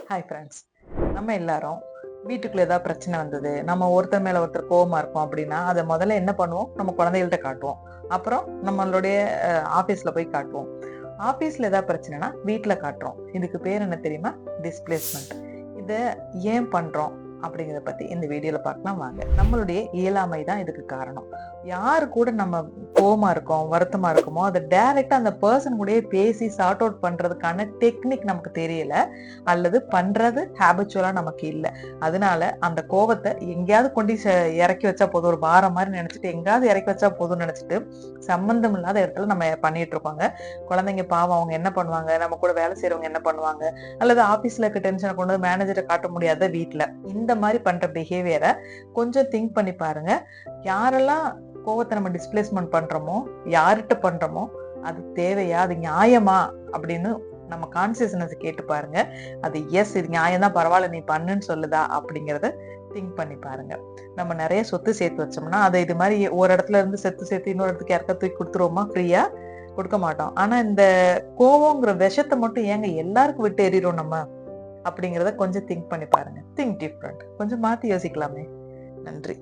Hi friends. நம்ம எல்லாரும் வீட்டுக்குள்ள ஏதாவது பிரச்சனை வந்தது, நம்ம ஒருத்தர் மேல ஒருத்தர் கோவமா இருக்கோம் அப்படின்னா, அதை முதல்ல என்ன பண்ணுவோம்? நம்ம குழந்தைகள்ட்ட காட்டுவோம். அப்புறம் நம்மளுடைய ஆபீஸ்ல போய் காட்டுவோம். ஆபீஸ்ல ஏதாவது பிரச்சனைனா வீட்ல காட்டுறோம். இதுக்கு பேர் என்ன தெரியுமா? டிஸ்பிளேஸ்மெண்ட். இத ஏன் பண்றோம் அப்படிங்கிறத பத்தி இந்த வீடியோல பார்க்கலாம் வாங்க. நம்மளுடைய இயலாமை தான் இதுக்கு காரணம். யாரு கூட நம்ம கோவமா இருக்கோம், வருத்தமா இருக்கோமோ, அதை டைரக்டா அந்த பர்சன் கூடயே பேசி சார்ட் அவுட் பண்றதுக்கான டெக்னிக் நமக்கு தெரியல, அல்லது பண்றது ஹேபிச்சுவலா நமக்கு இல்ல. அதனால அந்த கோவத்தை எங்கேயாவது கொண்டு இறக்கி வச்சா போதும், ஒரு பாரம் மாதிரி நினைச்சிட்டு எங்கேயாவது இறக்கி வச்சா போதும்னு நினைச்சிட்டு சம்பந்தம் இல்லாத இடத்துல நம்ம பண்ணிட்டு இருப்பாங்க. குழந்தைங்க பாவம், அவங்க என்ன பண்ணுவாங்க, நம்ம கூட வேலை செய்யறவங்க என்ன பண்ணுவாங்க, அல்லது ஆபீஸ்ல இருக்க டென்ஷனை கொண்டு வந்து மேனேஜரை காட்ட முடியாத வீட்டுல இந்த மாதிரி பண்ற பிஹேவியரை கொஞ்சம் திங்க் பண்ணி பாருங்க. யாரெல்லாம் கோவத்தை நம்ம டிஸ்பிளேஸ்மெண்ட் பண்றோமோ, யார்கிட்ட பண்றோமோ, அது தேவையா, அது நியாயமா அப்படின்னு நம்ம கான்சியஸ்னஸ் கேட்டு பாருங்க. அது எஸ், இது நியாயம் தான், பரவாயில்ல நீ பண்ணுன்னு சொல்லுதா அப்படிங்கறத திங்க் பண்ணி பாருங்க. நம்ம நிறைய சொத்து சேர்த்து வச்சோம்னா அதை இது மாதிரி ஒரு இடத்துல இருந்து சேர்த்து இன்னொரு இடத்துக்கு யாருக்கா தூக்கி கொடுத்துருவோமா? ஃப்ரீயா கொடுக்க மாட்டோம். ஆனா இந்த கோவங்கிற விஷத்தை மட்டும் ஏங்க எல்லாருக்கும் விட்டு எறிறோம் நம்ம அப்படிங்கறத கொஞ்சம் திங்க் பண்ணி பாருங்க. திங்க் டிஃப்ரெண்ட், கொஞ்சம் மாத்தி யோசிக்கலாமே. நன்றி.